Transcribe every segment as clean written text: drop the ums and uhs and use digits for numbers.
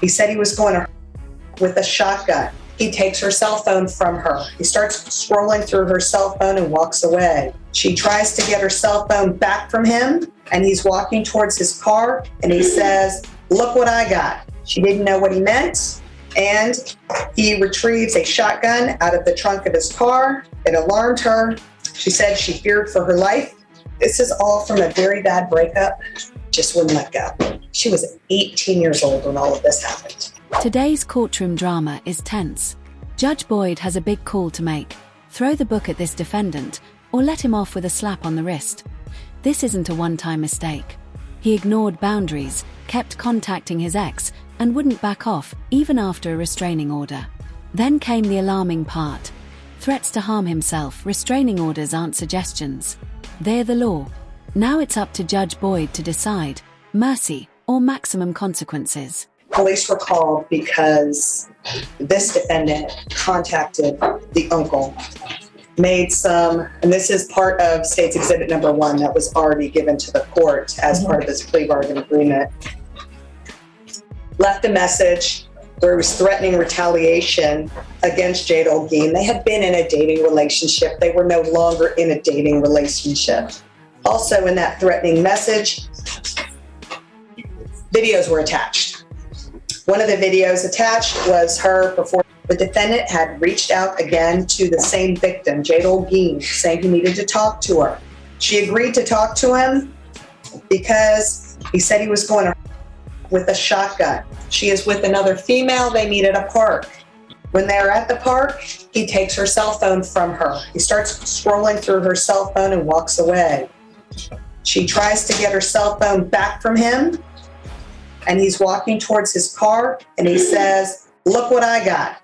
He said he was going to with a shotgun. He takes her cell phone from her. He starts scrolling through her cell phone and walks away. She tries to get her cell phone back from him, and he's walking towards his car, and he says, "Look what I got." She didn't know what he meant, and he retrieves a shotgun out of the trunk of his car. It alarmed her. She said she feared for her life. This is all from a very bad breakup. Just wouldn't let go. She was 18 years old when all of this happened. Today's courtroom drama is tense. Judge Boyd has a big call to make. Throw the book at this defendant, or let him off with a slap on the wrist. This isn't a one-time mistake. He ignored boundaries, kept contacting his ex, and wouldn't back off, even after a restraining order. Then came the alarming part. Threats to harm himself. Restraining orders aren't suggestions. They're the law. Now it's up to Judge Boyd to decide, mercy or maximum consequences. Police were called because this defendant contacted the uncle, made some, and this is part of State's Exhibit Number 1 that was already given to the court as part of this plea bargain agreement, left a message where he was threatening retaliation against Jade Olguin. They had been in a dating relationship. They were no longer in a dating relationship. Also in that threatening message, videos were attached. One of the videos attached was her before the defendant had reached out again to the same victim, Jade Olguin, saying he needed to talk to her. She agreed to talk to him because he said he was going to with a shotgun. She is with another female. They meet at a park. When they're at the park, he takes her cell phone from her. He starts scrolling through her cell phone and walks away. She tries to get her cell phone back from him, and he's walking towards his car, and he says, "Look what I got."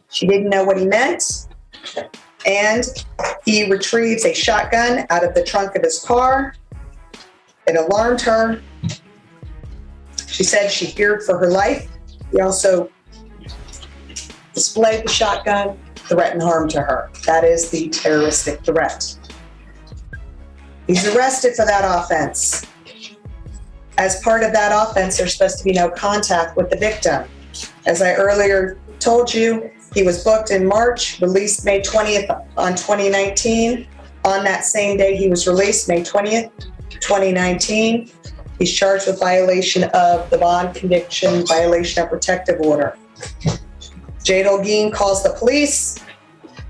She didn't know what he meant, and he retrieves a shotgun out of the trunk of his car. It alarmed her. She said she feared for her life. He also displayed the shotgun, threatened harm to her. That is the terroristic threat. He's arrested for that offense. As part of that offense, there's supposed to be no contact with the victim. As I earlier told you, he was booked in March, released May 20th on 2019. On that same day he was released, May 20th, 2019. He's charged with violation of the bond conviction, violation of protective order. Jade Olguin calls the police,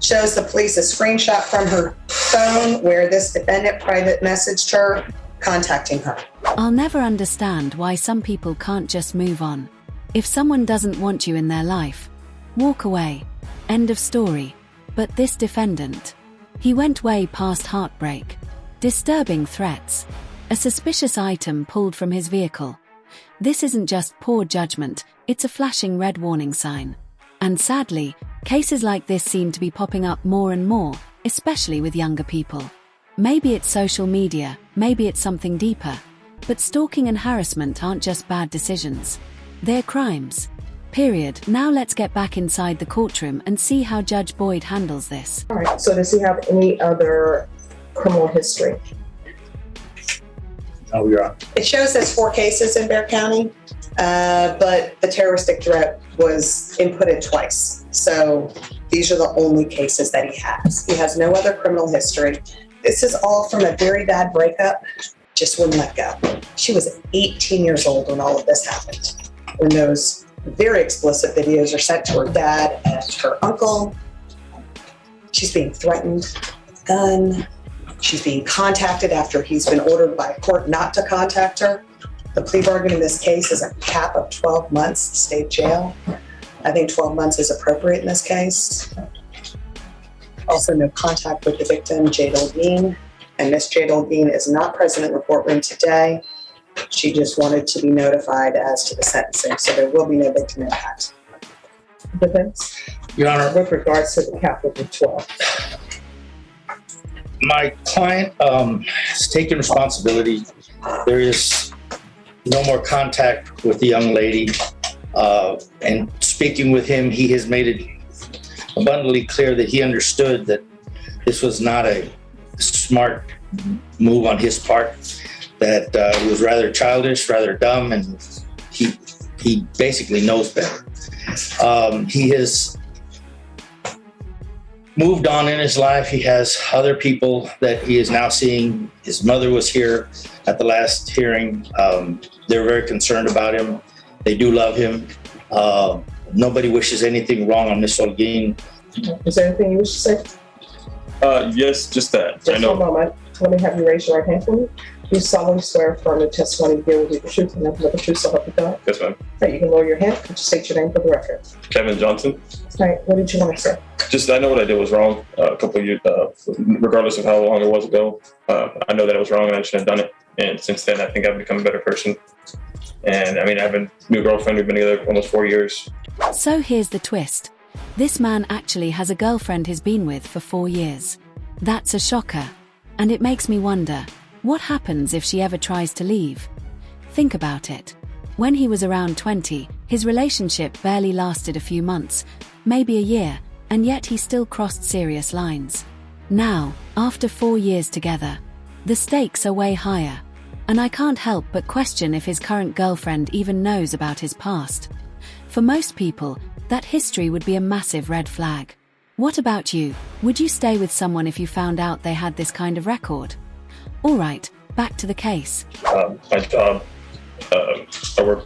shows the police a screenshot from her phone where this defendant private messaged her, contacting her. I'll never understand why some people can't just move on. If someone doesn't want you in their life, walk away. End of story. But this defendant, he went way past heartbreak. Disturbing threats. A suspicious item pulled from his vehicle. This isn't just poor judgment, it's a flashing red warning sign. And sadly, cases like this seem to be popping up more and more, especially with younger people. Maybe it's social media, maybe it's something deeper. But stalking and harassment aren't just bad decisions. They're crimes. Period. Now let's get back inside the courtroom and see how Judge Boyd handles this. All right, so does he have any other criminal history? Oh, Your Honor. It shows there's 4 cases in Bexar County, but the terroristic threat was inputted twice. So these are the only cases that he has. He has no other criminal history. This is all from a very bad breakup. Just wouldn't let go. She was 18 years old when all of this happened. When those very explicit videos are sent to her dad and her uncle, she's being threatened with a gun. She's being contacted after he's been ordered by a court not to contact her. The plea bargain in this case is a cap of 12 months state jail. I think 12 months is appropriate in this case. Also, no contact with the victim, Jade Olguin. And Miss Jade Olguin is not present in the courtroom today. She just wanted to be notified as to the sentencing, so there will be no victim impact. Defense? Your Honor, With regards to the cap of the 12. my client has taken responsibility. There is no more contact with the young lady. And speaking with him, he has made it abundantly clear that he understood that this was not a smart move on his part, that it was rather childish, rather dumb, and he he basically knows better. He has moved on in his life. He has other people that he is now seeing. His mother was here at the last hearing. They're very concerned about him. They do love him. Nobody wishes anything wrong on Miss Holguin. Is there anything you wish to say? Yes, just that. Just I know. one moment. Let me have you raise your right hand for me. You solemnly swear affirm the testimony you give will be the truth and nothing but the truth, so help you God. Yes, ma'am. Right, you can lower your hand. Could you state your name for the record? Kevin Johnson. Right, what did you want to say? Just I know what I did was wrong. A couple of years, regardless of how long it was ago. I know that it was wrong and I shouldn't have done it. And since then, I think I've become a better person. And I mean, I have a new girlfriend. We've been together almost 4 years. So here's the twist. This man actually has a girlfriend he's been with for 4 years. That's a shocker. And it makes me wonder, what happens if she ever tries to leave? Think about it. When he was around 20, his relationship barely lasted a few months, maybe a year, and yet he still crossed serious lines. Now, after 4 years together, the stakes are way higher. And I can't help but question if his current girlfriend even knows about his past. For most people, that history would be a massive red flag. What about you? Would you stay with someone if you found out they had this kind of record? All right, back to the case. My job, I work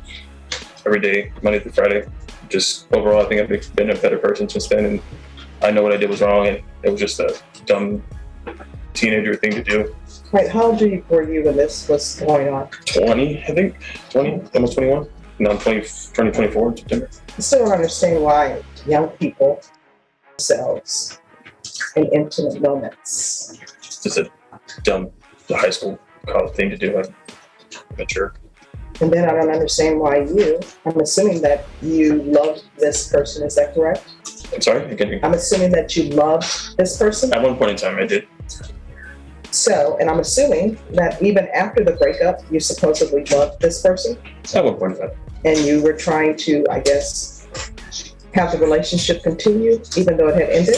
every day, Monday through Friday. Just overall, I think I've been a better person since then. And I know what I did was wrong, and it was just a dumb teenager thing to do. Right, how old were you when this was going on? 20, I think. 20, almost 21. No, I'm turning 24 in September. I still don't understand why young people themselves in intimate moments. It's just a dumb high school college thing to do. I'm mature. And then I don't understand why I'm assuming that you love this person, is that correct? I'm sorry, again. I'm assuming that you love this person. At one point in time, I did. So, and I'm assuming that even after the breakup, you supposedly loved this person At one point in time. and you were trying to, I guess, have the relationship continue even though it had ended.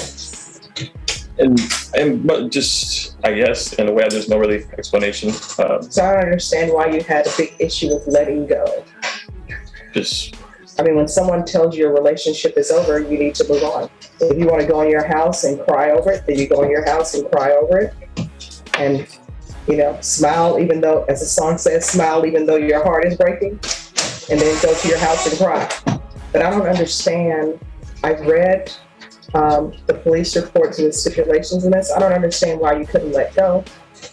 But just, I guess, in a way, there's no really explanation. So I don't understand why you had a big issue with letting go. Just, I mean, when someone tells you your relationship is over, you need to move on. If you want to go in your house and cry over it, then you go in your house and cry over it. And, smile even though, as the song says, smile even though your heart is breaking, and then go to your house and cry. But I don't understand. I've read the police reports and the stipulations in this. I don't understand why you couldn't let go.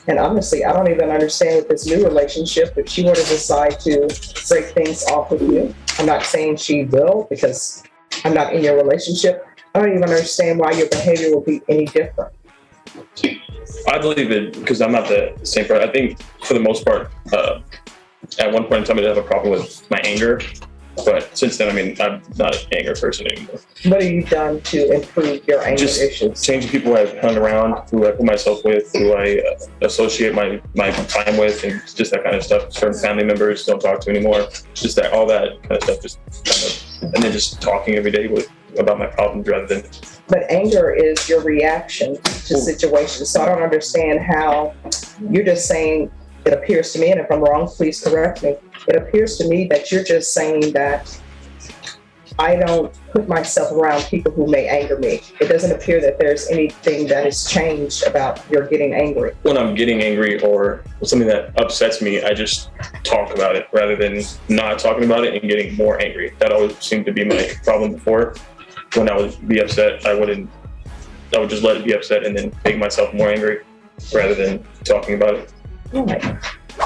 And honestly, I don't even understand with this new relationship, if she were to decide to break things off with you. I'm not saying she will because I'm not in your relationship. I don't even understand why your behavior will be any different. I believe it because I'm not the same person. I think for the most part, at one point in time, I did have a problem with my anger. But since then, I mean, I'm not an anger person anymore. What have you done to improve your anger Just issues? changing people I've hung around, who I put myself with, who I associate my time with, and just that kind of stuff. Certain family members don't talk to anymore. Just that, all that kind of stuff. Just kind of, and then just talking every day about my problems rather than. But anger is your reaction to situations. So I don't understand how you're just saying, it appears to me, and if I'm wrong, please correct me. It appears to me that you're just saying that I don't put myself around people who may anger me. It doesn't appear that there's anything that has changed about your getting angry. When I'm getting angry or something that upsets me, I just talk about it rather than not talking about it and getting more angry. That always seemed to be my problem before. When I would be upset, I would just let it be upset and then make myself more angry rather than talking about it. Oh my God.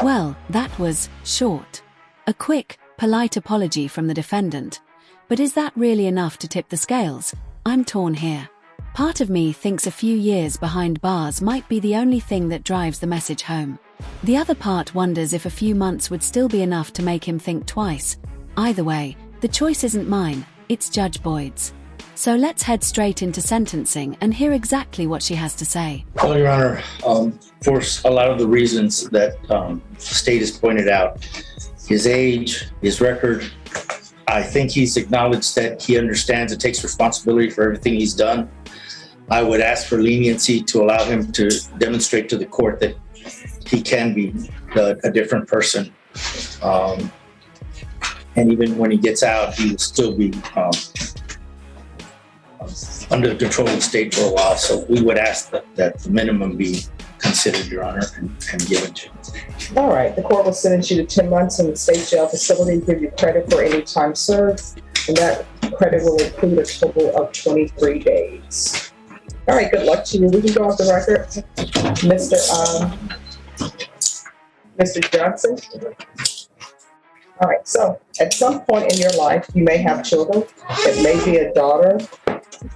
Well, that was short. A quick, polite apology from the defendant. But is that really enough to tip the scales? I'm torn here. Part of me thinks a few years behind bars might be the only thing that drives the message home. The other part wonders if a few months would still be enough to make him think twice. Either way, the choice isn't mine, it's Judge Boyd's. So let's head straight into sentencing and hear exactly what she has to say. Well, Your Honor, for a lot of the reasons that the state has pointed out, his age, his record, I think he's acknowledged that he understands and takes responsibility for everything he's done. I would ask for leniency to allow him to demonstrate to the court that he can be a different person. And even when he gets out, he will still be under the control of the state for a while. So we would ask that the minimum be considered, Your Honor, and given to him. All right, the court will sentence you to 10 months in the state jail facility, give you credit for any time served, and that credit will include a total of 23 days. All right, good luck to you. We can go off the record. Mr. Johnson? All right, so at some point in your life, you may have children. It may be a daughter.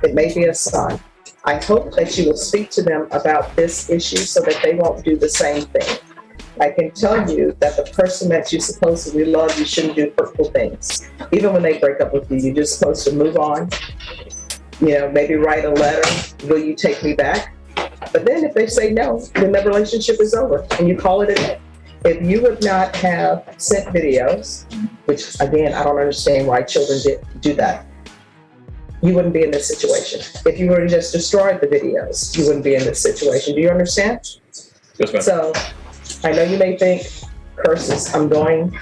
It may be a son. I hope that you will speak to them about this issue so that they won't do the same thing. I can tell you that the person that you supposedly love, you shouldn't do hurtful things. Even when they break up with you, you're just supposed to move on. You know, maybe write a letter, will you take me back? But then if they say no, then the relationship is over and you call it a day. If you would not have sent videos, which again, I don't understand why children do that, you wouldn't be in this situation. If you were to just destroy the videos, you wouldn't be in this situation. Do you understand? Yes, ma'am. So I know you may think, curses, I'm going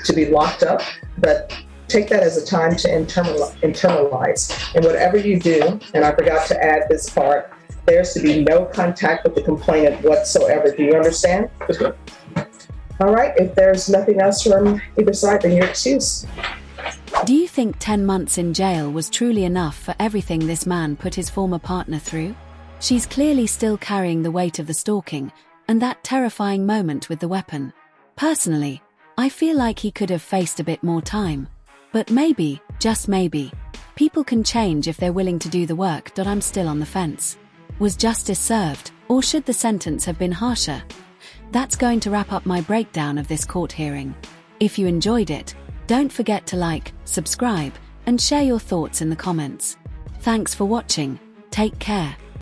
to be locked up, but take that as a time to internalize. And whatever you do, and I forgot to add this part, there's to be no contact with the complainant whatsoever. Do you understand? Yes, ma'am. All right, if there's nothing else from either side, then you're excused. Do you think 10 months in jail was truly enough for everything this man put his former partner through? She's clearly still carrying the weight of the stalking and that terrifying moment with the weapon. Personally, I feel like he could have faced a bit more time. But maybe, just maybe, people can change if they're willing to do the work. I'm still on the fence. Was justice served, or should the sentence have been harsher? That's going to wrap up my breakdown of this court hearing. If you enjoyed it, don't forget to like, subscribe, and share your thoughts in the comments. Thanks for watching. Take care.